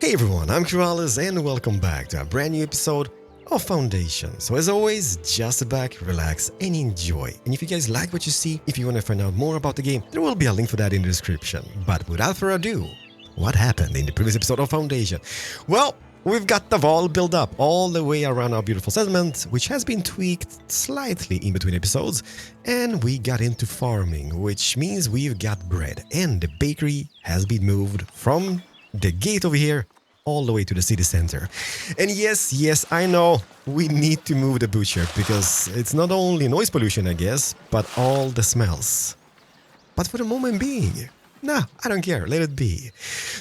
Hey everyone, I'm Keralis and welcome back to a brand new episode of Foundation. So as always, just sit back, relax and enjoy. And if you guys like what you see, if you want to find out more about the game, there will be a link for that in the description. But without further ado, what happened in the previous episode of Foundation? Well, we've got the wall built up all the way around our beautiful settlement, which has been tweaked slightly in between episodes, and we got into farming, which means we've got bread, and the bakery has been moved from the gate over here all the way to the city center. And yes, I know we need to move the butcher because it's not only noise pollution, I guess, but all the smells. But for the moment being, nah, I don't care, let it be.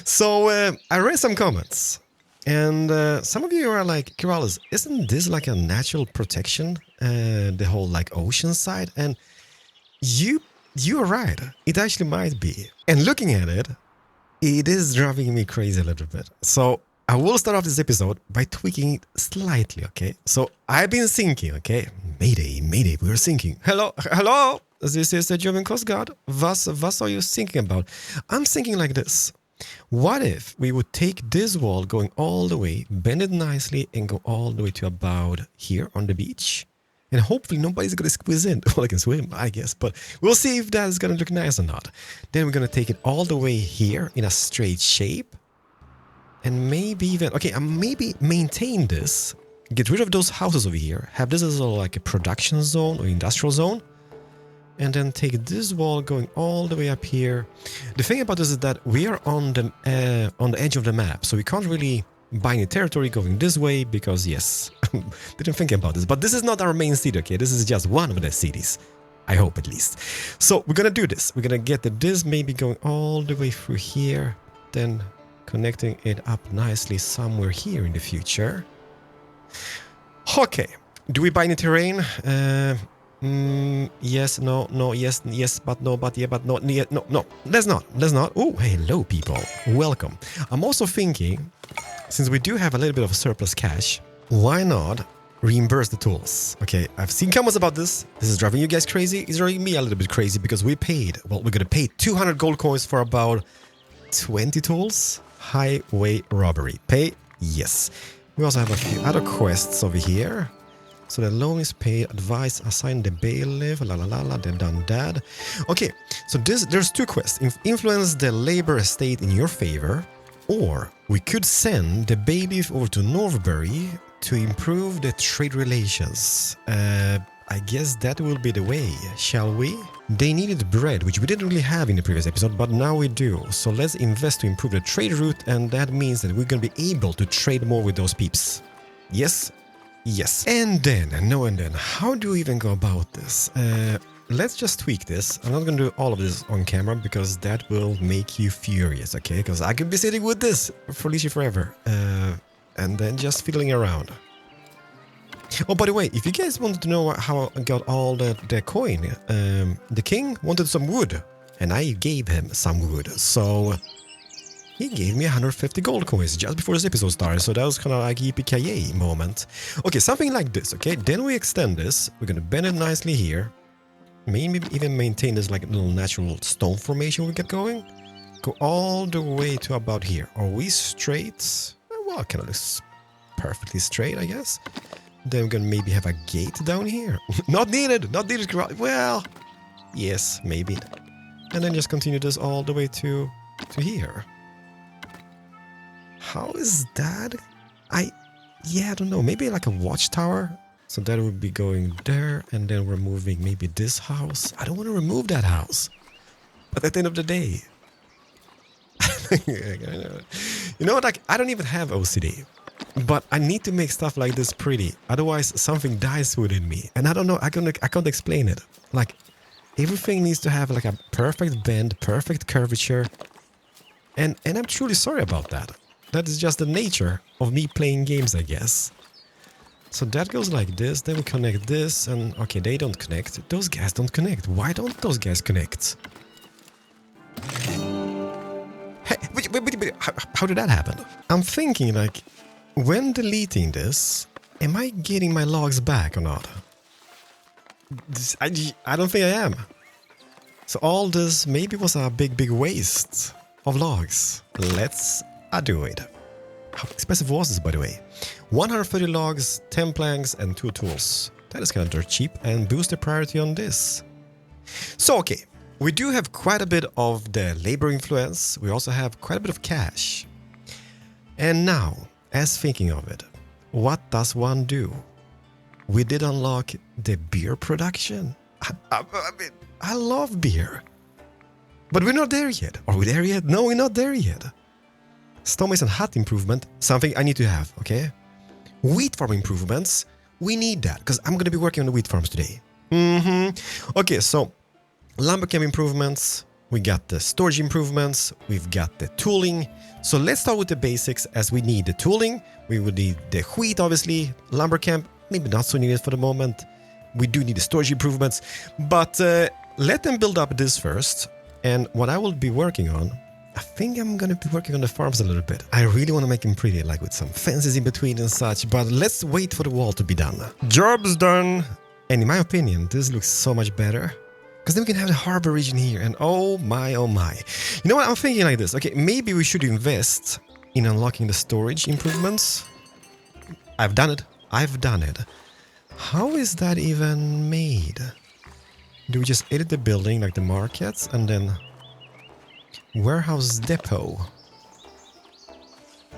So I read some comments, and some of you are like, Keralis, isn't this like a natural protection, the whole like ocean side? And you're right, it actually might be. And looking at it, it is driving me crazy a little bit. So I will start off this episode by tweaking it slightly, okay? So I've been thinking, okay? Mayday, we're thinking. Hello, this is the German Coast Guard. Was are you thinking about? I'm thinking like this. What if we would take this wall going all the way, bend it nicely, and go all the way to about here on the beach? And hopefully nobody's going to squeeze in. Well, I can swim, I guess, but we'll see if that is going to look nice or not. Then we're going to take it all the way here in a straight shape. And maybe even, okay, maybe maintain this. Get rid of those houses over here. Have this as like a production zone or industrial zone. And then take this wall going all the way up here. The thing about this is that we are on the edge of the map. So we can't really buy any territory going this way because, yes, didn't think about this. But this is not our main city, okay? This is just one of the cities. I hope at least. So we're going to do this. We're going to get this maybe going all the way through here. Then connecting it up nicely somewhere here in the future. Okay. Do we buy any terrain? Yes, no, yes, but no, but yeah, but no, yeah, no. Let's not. Oh, hello, people. Welcome. I'm also thinking, since we do have a little bit of surplus cash, why not reimburse the tools? Okay, I've seen comments about this. This is driving you guys crazy. It's driving me a little bit crazy because we're going to pay 200 gold coins for about 20 tools. Highway robbery. Pay? Yes. We also have a few other quests over here. So the loan is paid, advice, assign the bailiff, they've done that. Okay, so there's two quests. Influence the labor estate in your favor, or we could send the bailiff over to Northbury to improve the trade relations. I guess that will be the way, shall we? They needed bread, which we didn't really have in the previous episode, but now we do. So let's invest to improve the trade route, and that means that we're going to be able to trade more with those peeps. Yes? Yes. And then, how do we even go about this? Let's just tweak this. I'm not going to do all of this on camera because that will make you furious, okay? Because I could be sitting with this for literally forever. And then just fiddling around. Oh, by the way, if you guys wanted to know how I got all the coin, the king wanted some wood, and I gave him some wood. So he gave me 150 gold coins just before this episode started, so that was kind of like yippee-ki-yay moment. Okay, something like this, okay? Then we extend this. We're going to bend it nicely here. Maybe even maintain this like a little natural stone formation we get going. Go all the way to about here. Are we straight? Well, it kind of looks perfectly straight, I guess. Then we're going to maybe have a gate down here. Not needed. Well, yes, maybe. And then just continue this all the way to here. How is that? I don't know. Maybe like a watchtower. So that would be going there. And then we're moving maybe this house. I don't want to remove that house. But at the end of the day. You know what? Like, I don't even have OCD. But I need to make stuff like this pretty. Otherwise, something dies within me. And I don't know. I can't explain it. Like, everything needs to have like a perfect bend, perfect curvature. And I'm truly sorry about that. That is just the nature of me playing games, I guess. So that goes like this. Then we connect this. And okay, they don't connect. Those guys don't connect. Why don't those guys connect? Hey, wait, how did that happen? I'm thinking like, when deleting this, am I getting my logs back or not? I don't think I am. So all this maybe was a big waste of logs. Let's do it. How expensive was this, by the way? 130 logs, 10 planks, and 2 tools. That is kind of dirt cheap, and boost the priority on this. So, okay, we do have quite a bit of the labor influence. We also have quite a bit of cash. And now, as thinking of it, what does one do? We did unlock the beer production. I mean, I love beer. But we're not there yet. Are we there yet? No, we're not there yet. Stonemason hut improvement, something I need to have, okay? Wheat farm improvements, we need that, because I'm going to be working on the wheat farms today. Okay, so lumber camp improvements, we got the storage improvements, we've got the tooling. So let's start with the basics, as we need the tooling, we would need the wheat, obviously, lumber camp, maybe not so needed for the moment. We do need the storage improvements, but let them build up this first. And what I will be working on, I think I'm going to be working on the farms a little bit. I really want to make them pretty, like with some fences in between and such, but let's wait for the wall to be done. Job's done! And in my opinion, this looks so much better. Because then we can have the harbor region here, and oh my, oh my. You know what, I'm thinking like this. Okay, maybe we should invest in unlocking the storage improvements. I've done it. I've done it. How is that even made? Do we just edit the building, like the markets, and then... Warehouse depot.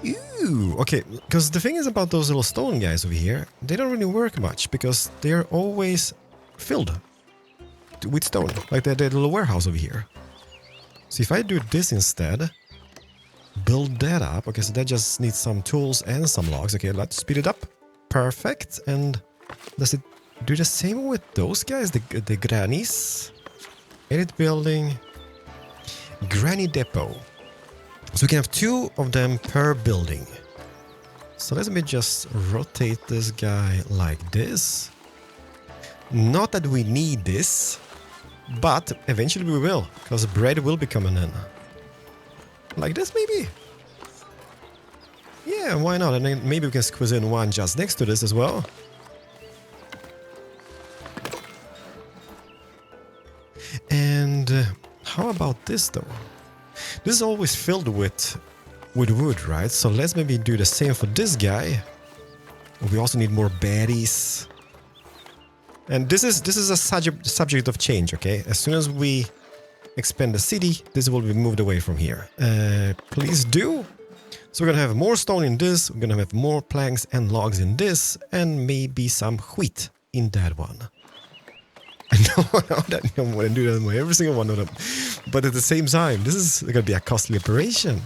Ooh, okay, because the thing is about those little stone guys over here, they don't really work much because they're always filled with stone, like the little warehouse over here. So if I do this instead, build that up, okay, so that just needs some tools and some logs. Okay, let's speed it up. Perfect. And does it do the same with those guys, the grannies? Edit building. Granny depot. So we can have 2 of them per building. So let me just rotate this guy like this. Not that we need this, but eventually we will, because bread will be coming in. Like this maybe? Yeah, why not? And then maybe we can squeeze in one just next to this as well. And how about this though? This is always filled with wood, right? So let's maybe do the same for this guy. We also need more baddies. And this is a subject of change, okay? As soon as we expand the city, this will be moved away from here. Please do. So we're gonna have more stone in this, we're gonna have more planks and logs in this, and maybe some wheat in that one. I know that I want to do that with every single one of them. But at the same time, this is going to be a costly operation.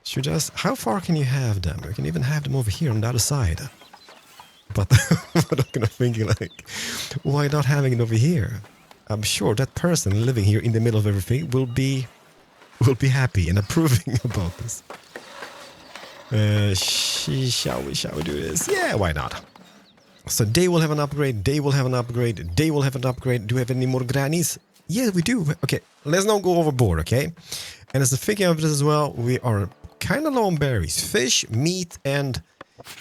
Should just... How far can you have them? You can even have them over here on the other side. But I'm kind of thinking like, why not having it over here? I'm sure that person living here in the middle of everything will be happy and approving about this. Shall we do this? Yeah, why not? So they will have an upgrade, they will have an upgrade, they will have an upgrade. Do we have any more grannies? Yeah, we do. Okay, let's not go overboard, okay? And as a thinking of this as well, we are kind of low on berries. Fish, meat, and...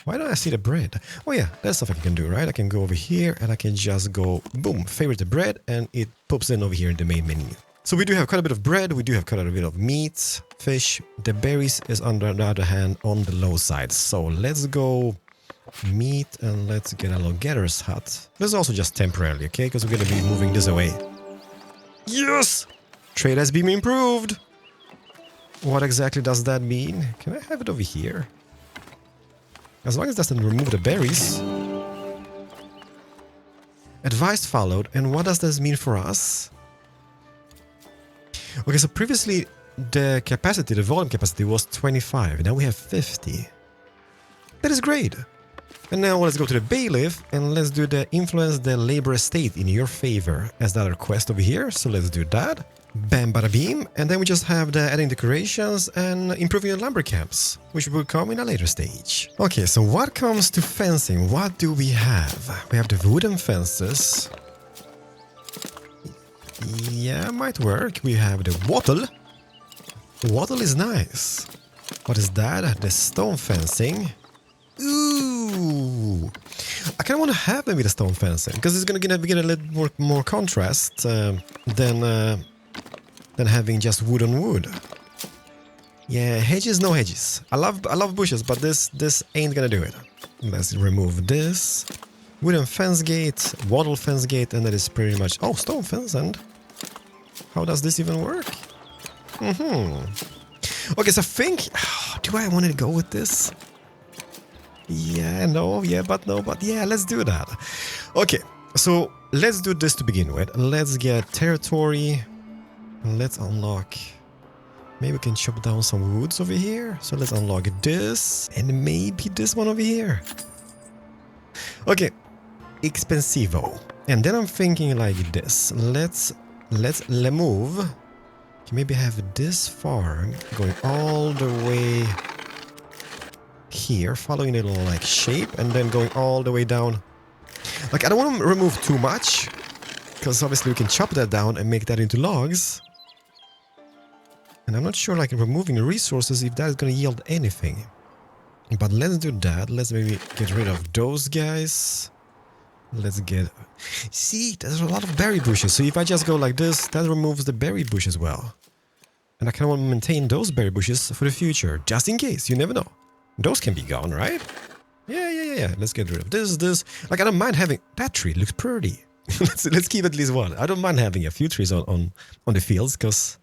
Why don't I see the bread? Oh yeah, that's stuff I can do, right? I can go over here and I can just go, boom, favorite the bread, and it pops in over here in the main menu. So we do have quite a bit of bread, we do have quite a bit of meat, fish. The berries is on the other hand on the low side. So let's go... meat, and let's get a logger's hut. This is also just temporarily, okay? Because we're going to be moving this away. Yes! Trade has been improved! What exactly does that mean? Can I have it over here? As long as it doesn't remove the berries. Advice followed, and what does this mean for us? Okay, so previously the capacity, the volume capacity was 25, now we have 50. That is great! And now let's go to the bailiff and let's do the influence the labor estate in your favor as the other quest over here. So let's do that. Bam bada beam. And then we just have the adding decorations and improving the lumber camps, which will come in a later stage. Okay, so what comes to fencing? What do we have? We have the wooden fences. Yeah, might work. We have the wattle. Wattle is nice. What is that? The stone fencing. Ooh, I kind of want to have maybe the stone fencing because it's going to get a little more contrast than having just wood on wood. Yeah, hedges, no hedges. I love bushes, but this ain't gonna do it. Let's remove this. Wooden fence gate, wattle fence gate, and that is pretty much... Oh, stone fence, and... How does this even work? Okay, so I think... Do I want to go with this? Yeah, no, yeah, but no, but yeah, let's do that. Okay, so let's do this to begin with. Let's get territory. Let's unlock... Maybe we can chop down some woods over here. So let's unlock this. And maybe this one over here. Okay. Expensivo. And then I'm thinking like this. Let's move. Can maybe have this farm going all the way here, following a little like shape, and then going all the way down. Like, I don't want to remove too much, because obviously we can chop that down and make that into logs. And I'm not sure, like, removing resources, if that is going to yield anything. But let's do that. Let's maybe get rid of those guys. Let's get... See, there's a lot of berry bushes. So if I just go like this, that removes the berry bush as well. And I kind of want to maintain those berry bushes for the future, just in case. You never know. Those can be gone, right? Yeah. Let's get rid of this. Like, I don't mind having... That tree looks pretty. let's keep at least one. I don't mind having a few trees on the fields, because...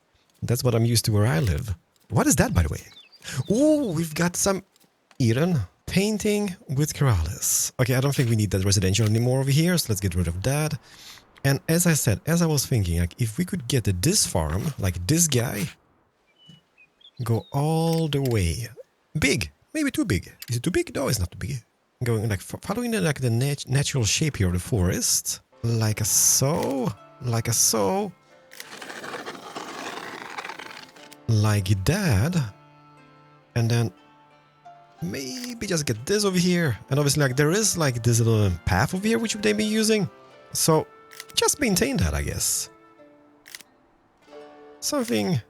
That's what I'm used to where I live. What is that, by the way? Oh, we've got some Eden painting with Keralis. Okay, I don't think we need that residential anymore over here, so let's get rid of that. And as I said, as I was thinking, like, if we could get this farm, like this guy, go all the way. Big, maybe too big. Is it too big? No, it's not too big. Going like following the natural shape here of the forest, like a so, like that, and then maybe just get this over here. And obviously, like, there is like this little path over here which they've been using, so just maintain that, I guess. Something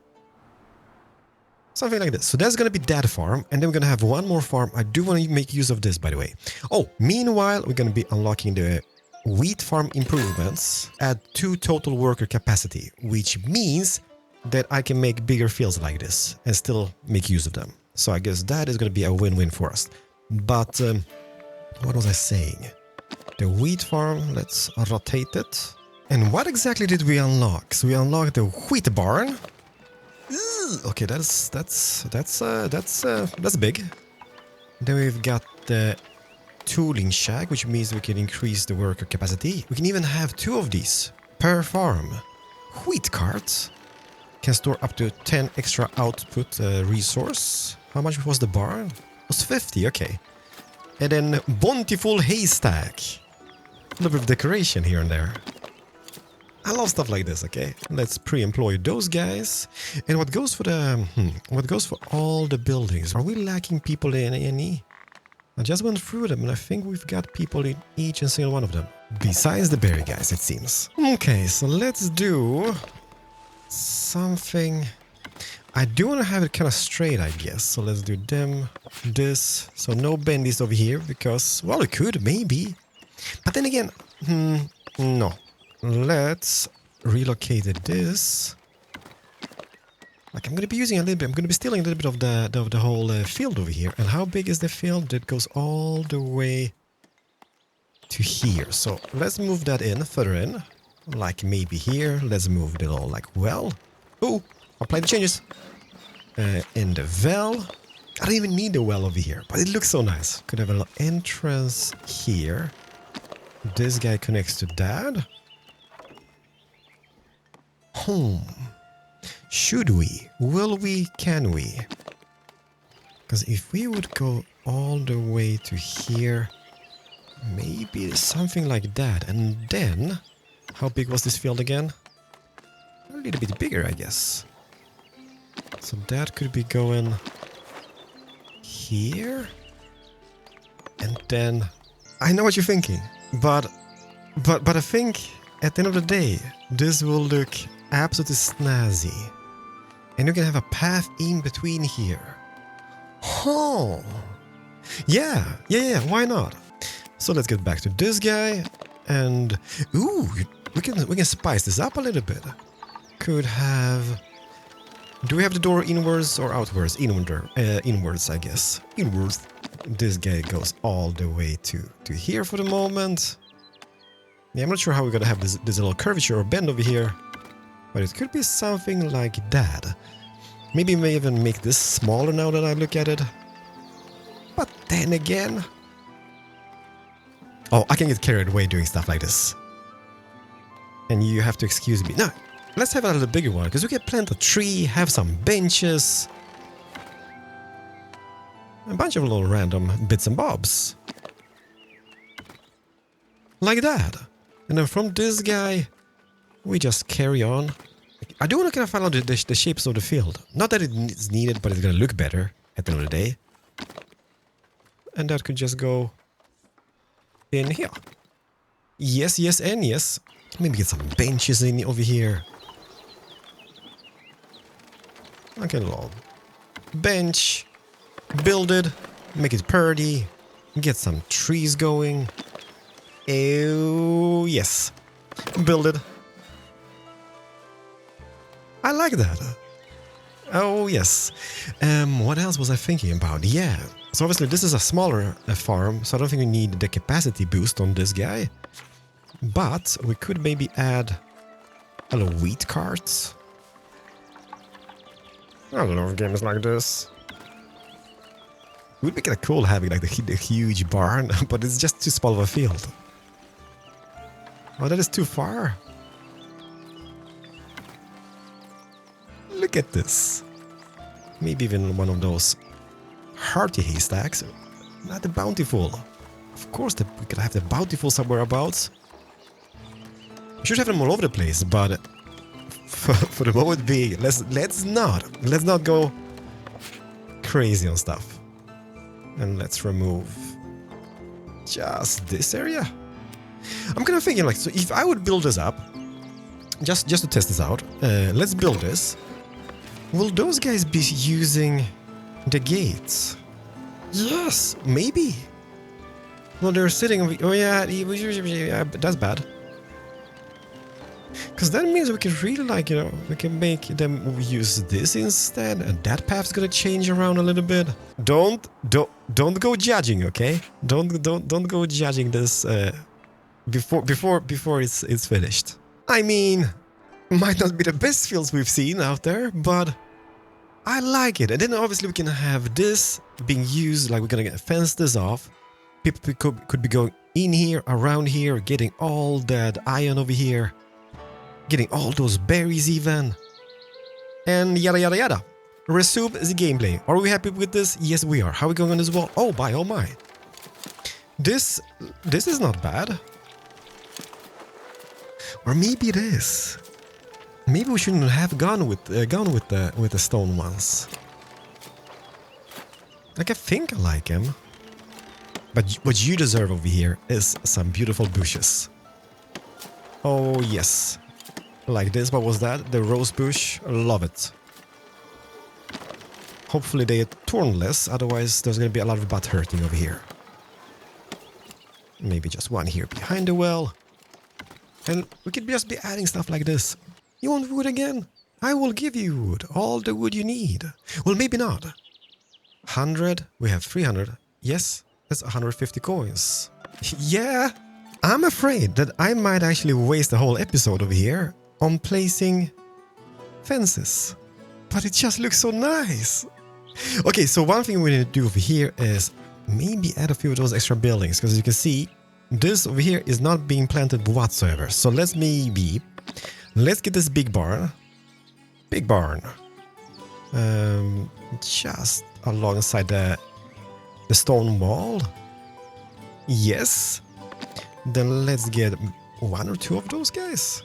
like this. So that's gonna be that farm, and then we're gonna have one more farm. I do want to make use of this, by the way. Oh, meanwhile, we're gonna be unlocking the wheat farm improvements at 2 total worker capacity, which means that I can make bigger fields like this and still make use of them. So I guess that is going to be a win-win for us. But what was I saying? The wheat farm, let's rotate it. And what exactly did we unlock? So we unlocked the wheat barn. Okay, that's big. Then we've got the tooling shack, which means we can increase the worker capacity. We can even have 2 of these per farm. Wheat carts. Can store up to 10 extra output resource. How much was the barn? It was 50, okay. And then bountiful haystack. A little bit of decoration here and there. I love stuff like this, okay? Let's pre-employ those guys. And what goes for the... what goes for all the buildings? Are we lacking people in any? I just went through them and I think we've got people in each and single one of them. Besides the berry guys, it seems. Okay, so let's do... something. I do want to have it kind of straight, I guess. So let's do them, this. So no bendies over here because, well, it could, maybe. But then again, no. Let's relocate this. Like, I'm going to be using a little bit. I'm going to be stealing a little bit of the whole field over here. And how big is the field? That goes all the way to here. So let's move that in, further in. Like maybe here. Let's move the little like well. Oh, apply the changes. In the well. I don't even need the well over here, but it looks so nice. Could have a little entrance here. This guy connects to that. Should we? Will we? Can we? Because if we would go all the way to here, maybe something like that, and then. How big was this field again? A little bit bigger, I guess. So that could be going here. And then... I know what you're thinking. But I think at the end of the day, this will look absolutely snazzy. And you can have a path in between here. Oh! Yeah, why not? So let's get back to this guy. And... Ooh! We can spice this up a little bit. Could have Do we have the door inwards or outwards? Inwards, I guess. Inwards. This guy goes all the way to here for the moment. Yeah, I'm not sure how we're gonna have this little curvature or bend over here. But it could be something like that. Maybe I may even make this smaller now that I look at it. But then again... Oh, I can get carried away doing stuff like this. And you have to excuse me. No, let's have a little bigger one, because we can plant a tree, have some benches. A bunch of little random bits and bobs. Like that. And then from this guy, we just carry on. I do want to kind of find out the shapes of the field. Not that it's needed, but it's going to look better at the end of the day. And that could just go in here. Yes, yes, and yes. Maybe get some benches in over here. Okay, a little bench. Build it. Make it pretty. Get some trees going. Oh, yes. Build it. I like that. Oh, yes. What else was I thinking about? Yeah. So obviously this is a smaller farm, so I don't think we need the capacity boost on this guy. But we could maybe add a little wheat carts. I love games like this. It would be kind of cool having like the huge barn, but it's just too small of a field. Oh, that is too far. Look at this. Maybe even one of those hearty haystacks. Not the bountiful. Of course, we could have the bountiful somewhere abouts. We should have them all over the place, but for the moment being, let's not go crazy on stuff. And let's remove just this area. I'm kind of thinking like, so if I would build this up, just to test this out, let's build this. Will those guys be using the gates? Yes, maybe. Well, they're sitting over... Oh, yeah, that's bad. Because that means we can really, like, you know, we can make them use this instead, and that path's gonna change around a little bit. Don't go judging, okay? Don't go judging this before it's finished. I mean, might not be the best fields we've seen out there, but I like it. And then obviously we can have this being used, like we're gonna fence this off. People could be going in here, around here, getting all that iron over here, getting all those berries even, and yada yada yada. Resume the gameplay. Are we happy with this? Yes, we are. How are we going on this wall? Oh my, oh my. This is not bad. Or maybe it is. Maybe we shouldn't have gone with the stone ones. Like, I think I like him. But what you deserve over here is some beautiful bushes. Oh yes. Like this, what was that? The rose bush. Love it. Hopefully they are torn less, otherwise there's gonna be a lot of butt hurting over here. Maybe just one here behind the well. And we could just be adding stuff like this. You want wood again? I will give you wood. All the wood you need. Well, maybe not. 100. We have 300. Yes, that's 150 coins. Yeah. I'm afraid that I might actually waste the whole episode over here on placing fences. But it just looks so nice. Okay, so one thing we need to do over here is maybe add a few of those extra buildings. Because as you can see, this over here is not being planted whatsoever. So let's get this big barn. Big barn. Just alongside the stone wall. Yes. Then let's get one or two of those guys.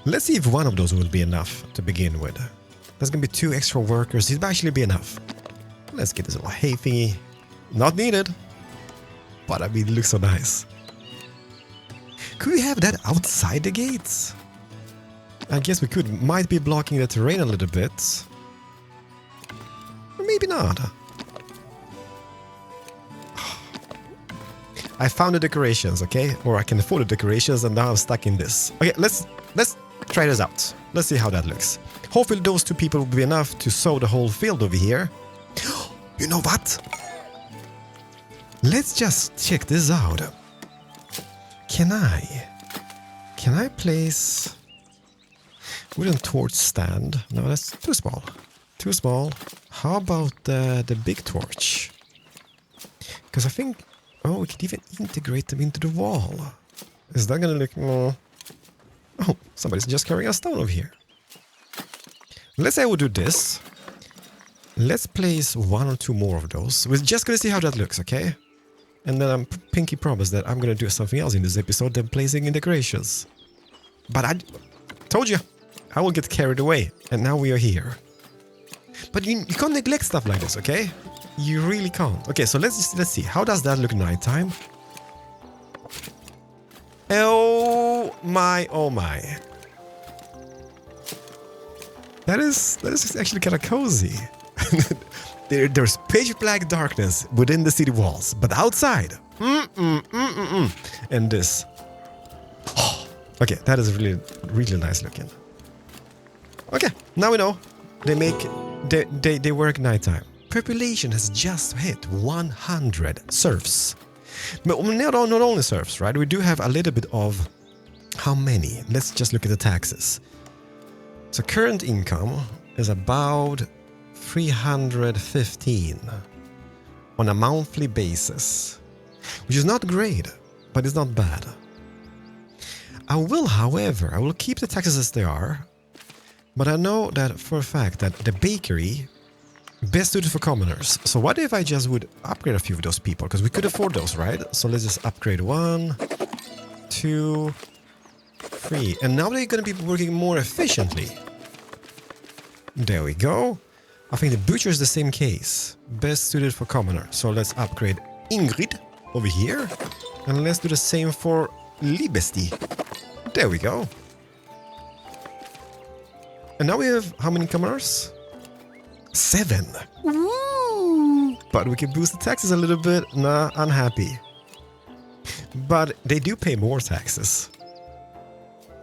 Let's see if one of those will be enough to begin with. There's gonna be 2 extra workers. It might actually be enough. Let's get this little hay thingy. Not needed. But I mean, it looks so nice. Could we have that outside the gates? I guess we could. Might be blocking the terrain a little bit. Or maybe not. I found the decorations, okay? Or I can afford the decorations and now I'm stuck in this. Okay, let's try this out. Let's see how that looks. Hopefully those 2 people will be enough to sow the whole field over here. You know what? Let's just check this out. Can I place wooden torch stand? No, that's too small. Too small. How about the big torch? Because I think... Oh, we could even integrate them into the wall. Is that gonna look more... Oh, somebody's just carrying a stone over here. Let's say I would do this. Let's place 1 or 2 more of those. We're just gonna see how that looks, okay? And then I'm pinky promise that I'm gonna do something else in this episode than placing in decorations. But I told you, I will get carried away. And now we are here. But you can't neglect stuff like this, okay? You really can't. Okay, so let's see. How does that look nighttime? Oh my, oh my. That is actually kind of cozy. There's pitch black darkness within the city walls, but outside, and this. Oh, okay, that is really nice looking. Okay, now we know they work nighttime. Population has just hit 100 serfs. But not only serfs, right? We do have a little bit of how many? Let's just look at the taxes. So current income is about 315 on a monthly basis, which is not great, but it's not bad. However, I will keep the taxes as they are, but I know that for a fact that the bakery best suited for commoners. So what if I just would upgrade a few of those people? Because we could afford those, right? So let's just upgrade 1, 2, 3. And now they're going to be working more efficiently. There we go. I think the butcher is the same case. Best suited for commoner. So let's upgrade Ingrid over here. And let's do the same for Libesti. There we go. And now we have how many commoners? 7. Woo! But we can boost the taxes a little bit. Nah, unhappy. But they do pay more taxes.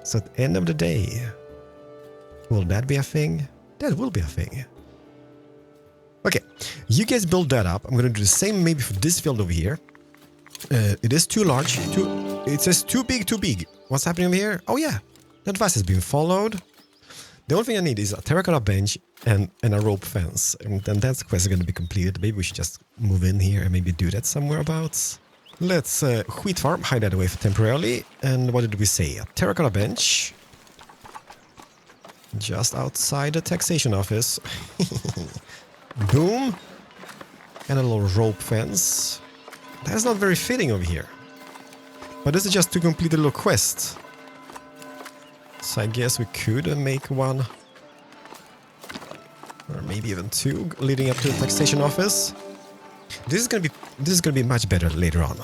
So at the end of the day, will that be a thing? That will be a thing. Okay, you guys build that up. I'm going to do the same maybe for this field over here. It is too large. It says too big. What's happening over here? Oh yeah, the advice has been followed. The only thing I need is a terracotta bench and a rope fence. And then that quest is going to be completed. Maybe we should just move in here and maybe do that somewhere abouts. Let's wheat farm, hide that away for temporarily. And what did we say? A terracotta bench. Just outside the taxation office. Boom. And a little rope fence. That's not very fitting over here. But this is just to complete a little quest. So I guess we could make 1 or maybe even 2 leading up to the taxation office. This is gonna be much better later on.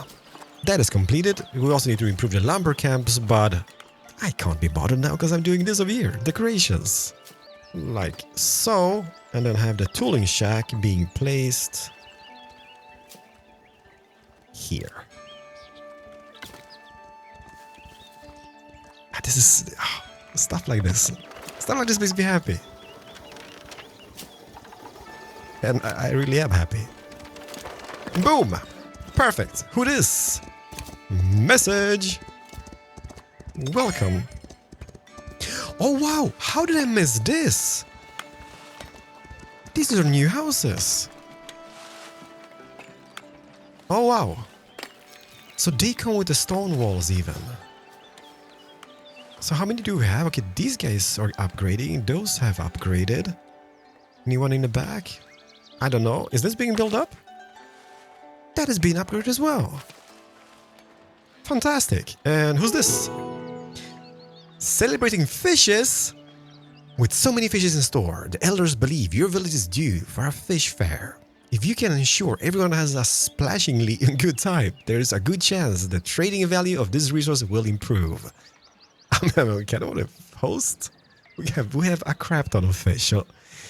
That is completed. We also need to improve the lumber camps, but I can't be bothered now because I'm doing this over here. Decorations. Like so. And then have the tooling shack being placed here. This is... stuff like this. Stuff like this makes me happy. And I really am happy. Boom! Perfect. Who this? Message! Welcome. Oh wow! How did I miss this? These are new houses. Oh wow. So they come with the stone walls even. So how many do we have? Okay, these guys are upgrading. Those have upgraded. Anyone in the back? I don't know. Is this being built up? That is being upgraded as well. Fantastic. And who's this? Celebrating fishes? With so many fishes in store, the elders believe your village is due for a fish fair. If you can ensure everyone has a splashingly good time, there is a good chance the trading value of this resource will improve. I'm kind of a host. We have a crap ton of fish.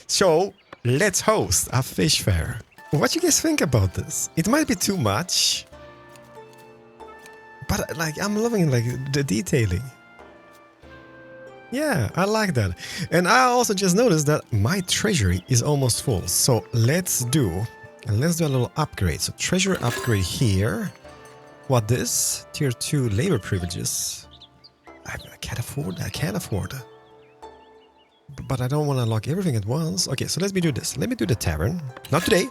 So let's host a fish fair. What do you guys think about this? It might be too much, but like I'm loving like the detailing. Yeah, I like that. And I also just noticed that my treasury is almost full. So let's do a little upgrade. So treasury upgrade here. What this? Tier 2 labor privileges. I can't afford that. I can't afford it. But I don't want to unlock everything at once. Okay, so let me do this. Let me do the tavern. Not today.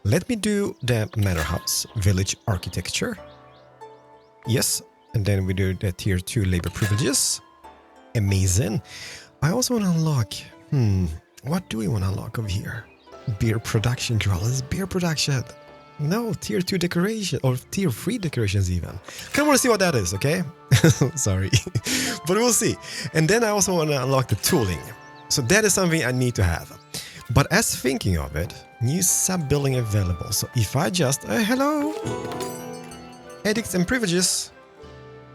Let me do the manor house. Village architecture. Yes. And then we do the tier 2 labor privileges. Amazing. I also want to unlock... what do we want to unlock over here? Beer production, Keralis. Beer production. No, tier 2 decoration. Or tier 3 decorations even. Kind of want to see what that is, okay? Sorry. But we'll see. And then I also want to unlock the tooling. So that is something I need to have. But as thinking of it, new sub-building available. So if I just... hello! Edicts and privileges.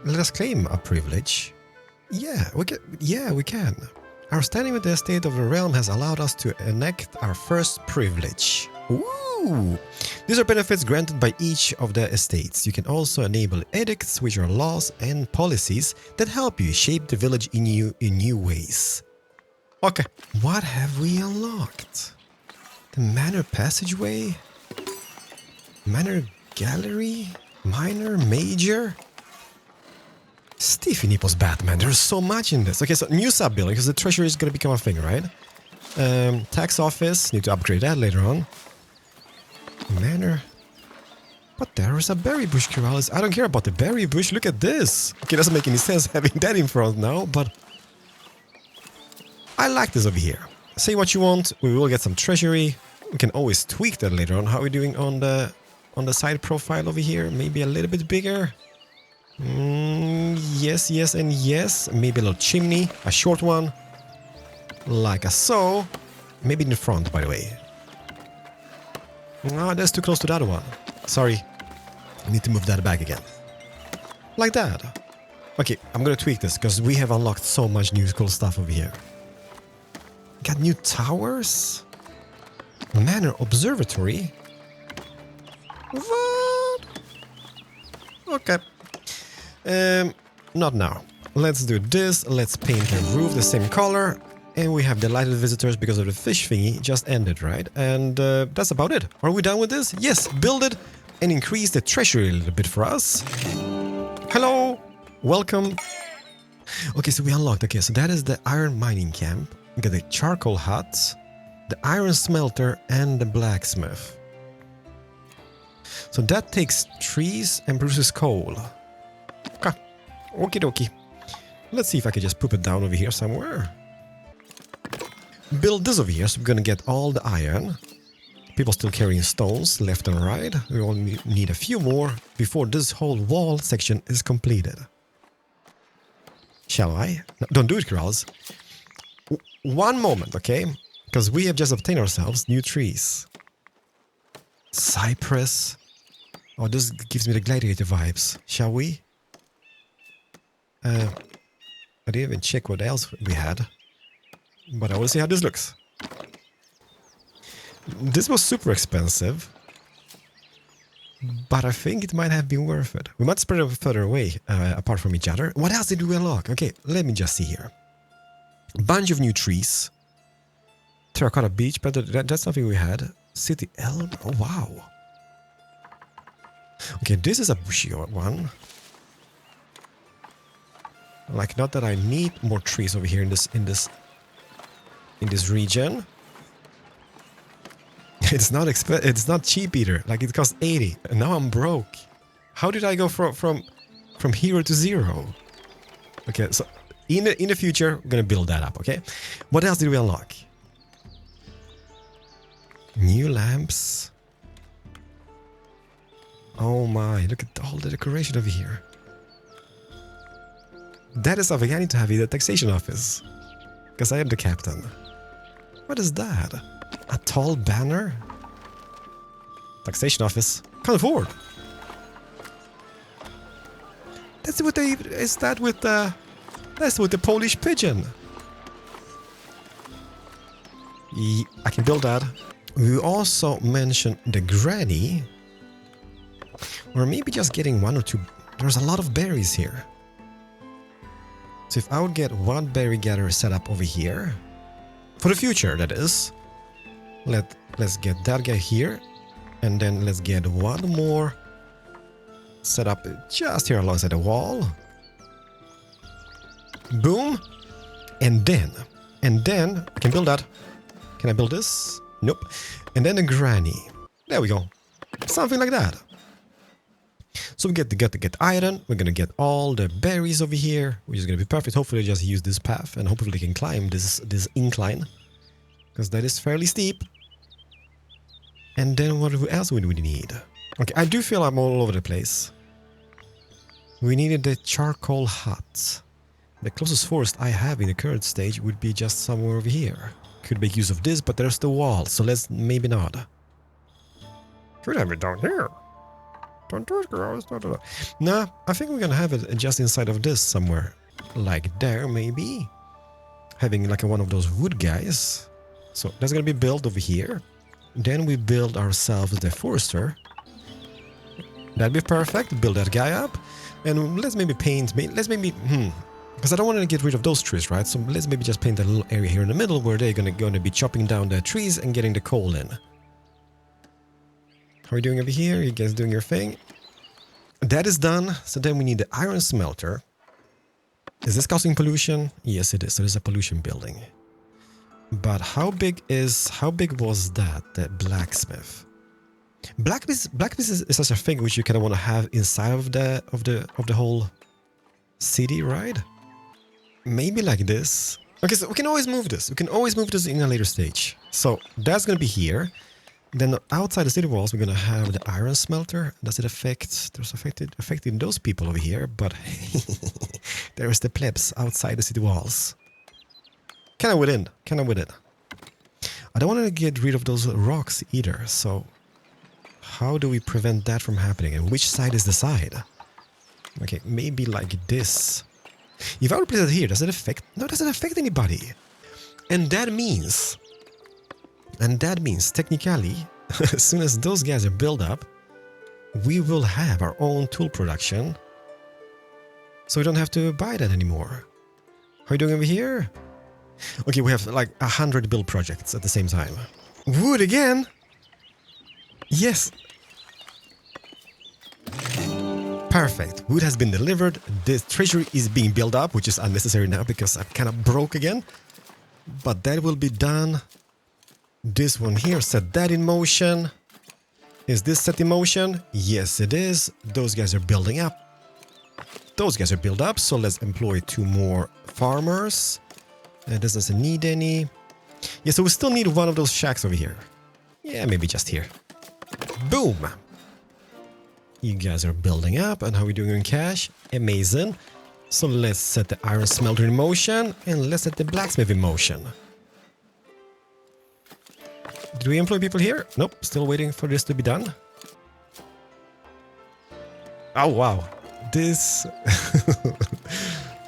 Let us claim a privilege. Yeah, we can. Our standing with the estate of the realm has allowed us to enact our first privilege. Ooh! These are benefits granted by each of the estates. You can also enable edicts, which are laws and policies that help you shape the village in new ways. Okay, what have we unlocked? The manor passageway? Manor gallery? Minor? Major? Stiffy Nipples Batman, there's so much in this. Okay, so new sub-building, because the treasury is going to become a thing, right? Tax office, need to upgrade that later on. Manor. But there is a berry bush, Keralis. I don't care about the berry bush, look at this. Okay, doesn't make any sense having that in front now, but... I like this over here. Say what you want, we will get some treasury. We can always tweak that later on. How are we doing on the side profile over here? Maybe a little bit bigger. Yes, yes, and yes. Maybe a little chimney, a short one. Like a so. Maybe in the front, by the way. No, that's too close to the other one. Sorry. I need to move that back again. Like that. Okay, I'm gonna tweak this, because we have unlocked so much new cool stuff over here. Got new towers? Manor observatory? What? Okay. Not now. Let's do this. Let's paint the roof the same color. And we have delighted visitors because of the fish thingy just ended, right? And that's about it. Are we done with this? Yes, build it and increase the treasury a little bit for us. Hello, welcome. Okay, so we unlocked. Okay, so that is the iron mining camp. We got the charcoal hut, the iron smelter, and the blacksmith. So that takes trees and produces coal. Okay, okie dokie. Let's see if I can just poop it down over here somewhere. Build this over here, so we're gonna get all the iron. People still carrying stones left and right. We only need a few more before this whole wall section is completed. Shall I? No, don't do it, Keralis. One moment, okay? Because we have just obtained ourselves new trees. Cypress. Oh, this gives me the gladiator vibes. Shall we? I didn't even check what else we had. But I will see how this looks. This was super expensive. But I think it might have been worth it. We might spread it further away, apart from each other. What else did we unlock? Okay, let me just see here. Bunch of new trees. Terracotta Beach, but that's something we had. City Elm. Oh, wow. Okay, this is a bushy one. Like, not that I need more trees over here in this region. It's not cheap either. Like, it costs 80, and now I'm broke. How did I go from hero to zero? Okay, so in the future, we're gonna build that up. Okay, what else did we unlock? New lamps. Oh my! Look at all the decoration over here. That is something I need to have in the taxation office, because I am the captain. What is that? A tall banner? Taxation office. Can't afford. That's with the. Is that with the? That's with the Polish pigeon. I can build that. We also mentioned the granny. Or maybe just getting one or two. There's a lot of berries here. So if I would get one berry gatherer set up over here, for the future that is, let's get that guy here, and then let's get one more set up just here alongside the wall. Boom. And then I can build that. Can I build this? Nope. And then a granny. There we go. Something like that. So we get to get iron. We're gonna get all the berries over here, which is gonna be perfect. Hopefully, just use this path, and hopefully, they can climb this incline, because that is fairly steep. And then what else would we need? Okay, I do feel I'm all over the place. We needed the charcoal hut. The closest forest I have in the current stage would be just somewhere over here. Could make use of this, but there's the wall, so let's maybe not. Could have it down here. Don't do it, girls. Nah, I think we're gonna have it just inside of this somewhere. Like there, maybe. Having like one of those wood guys. So that's gonna be built over here. Then we build ourselves the forester. That'd be perfect. Build that guy up. And let's maybe paint... Let's maybe... Because I don't want to get rid of those trees, right? So let's maybe just paint a little area here in the middle where they're gonna be chopping down the trees and getting the coal in. How are you doing over here? You guys doing your thing? That is done. So then we need the iron smelter. Is this causing pollution? Yes, it is. So there's a pollution building. But how big was that? The blacksmith. Blacksmith is such a thing which you kind of want to have inside of the whole city, right? Maybe like this. Okay, so we can always move this. We can always move this in a later stage. So that's gonna be here. Then outside the city walls, we're gonna have the iron smelter. Does it affect? There's affecting those people over here, but there is the plebs outside the city walls. Kind of within. I don't want to get rid of those rocks either. So how do we prevent that from happening? And which side is the side? Okay, maybe like this. If I would place it here, does it affect? No, it doesn't affect anybody. And that means technically, as soon as those guys are built up, we will have our own tool production. So we don't have to buy that anymore. How are you doing over here? Okay, we have like 100 build projects at the same time. Wood again? Yes. Perfect. Wood has been delivered. The treasury is being built up, which is unnecessary now because I'm kind of broke again. But that will be done. This one here, set that in motion. Is this set in motion? Yes, it is. Those guys are building up. So let's employ 2 more farmers. This doesn't need any. Yeah, so we still need one of those shacks over here. Yeah, maybe just here. Boom! You guys are building up, and how are we doing in cash? Amazing. So let's set the iron smelter in motion, and let's set the blacksmith in motion. Did we employ people here? Nope, still waiting for this to be done. Oh, wow. This...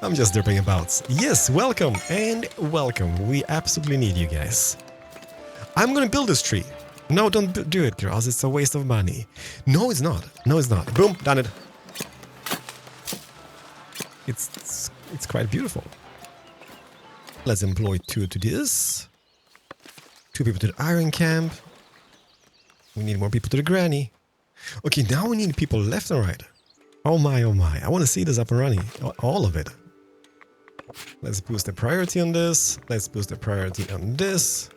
I'm just derping about. Yes, welcome and welcome. We absolutely need you guys. I'm gonna build this tree. No, don't do it, girls. It's a waste of money. No, it's not. No, it's not. Boom, done it. It's quite beautiful. Let's employ 2 to this. 2 people to the iron camp. We need more people to the granny. Okay, now we need people left and right. Oh my, oh my. I want to see this up and running. All of it. Let's boost the priority on this. Let's boost the priority on this.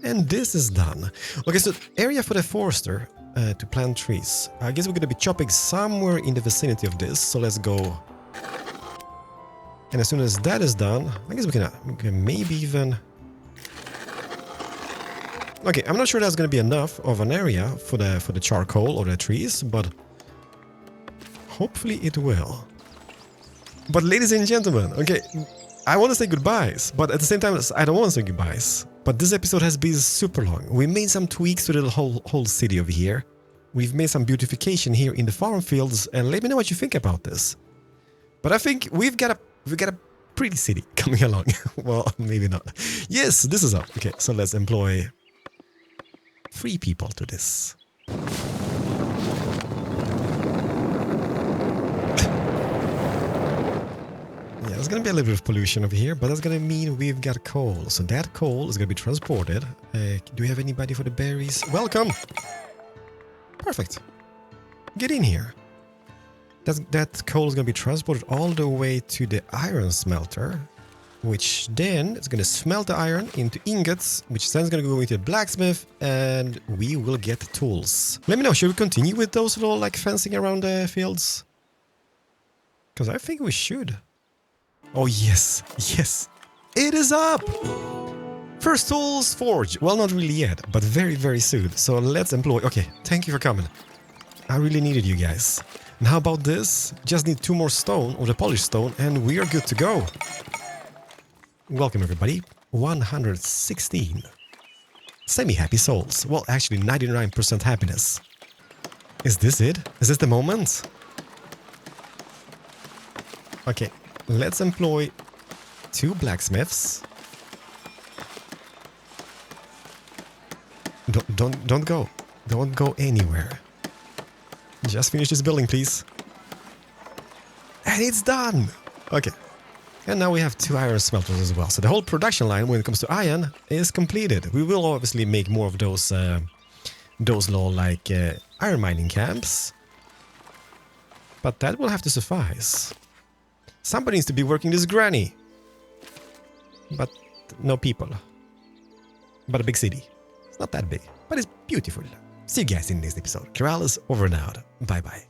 And this is done. Okay, so area for the forester to plant trees. I guess we're going to be chopping somewhere in the vicinity of this. So let's go. And as soon as that is done, I guess we can maybe even... Okay, I'm not sure that's going to be enough of an area for the charcoal or the trees, but hopefully it will. But ladies and gentlemen, okay, I want to say goodbyes, but at the same time, I don't want to say goodbyes. But this episode has been super long. We made some tweaks to the whole city over here. We've made some beautification here in the farm fields, and let me know what you think about this. But I think we've got a pretty city coming along. Well, maybe not. Yes, this is up. Okay, so let's employ 3 people to this. Yeah, gonna be a little bit of pollution over here, but that's gonna mean we've got coal. So that coal is gonna be transported. Do we have anybody for the berries? Welcome! Perfect. Get in here. That coal is gonna be transported all the way to the iron smelter, which then is gonna smelt the iron into ingots, which then is gonna go into the blacksmith, and we will get tools. Let me know, should we continue with those little like fencing around the fields? Because I think we should. Oh yes, yes, it is up! First tools forge. Well, not really yet, but very, very soon. So let's employ. Okay, thank you for coming. I really needed you guys. And how about this? Just need 2 more stone, or the polished stone, and we are good to go. Welcome everybody. 116. Semi-happy souls. Well, actually 99% happiness. Is this it? Is this the moment? Okay, let's employ 2 blacksmiths. Don't go. Don't go anywhere. Just finish this building, please. And it's done! Okay. And now we have 2 iron smelters as well. So the whole production line when it comes to iron is completed. We will obviously make more of those little like iron mining camps. But that will have to suffice. Somebody needs to be working this granny. But no people. But a big city. It's not that big, but it's beautiful. See you guys in the next episode. Keralis over and out. Bye bye.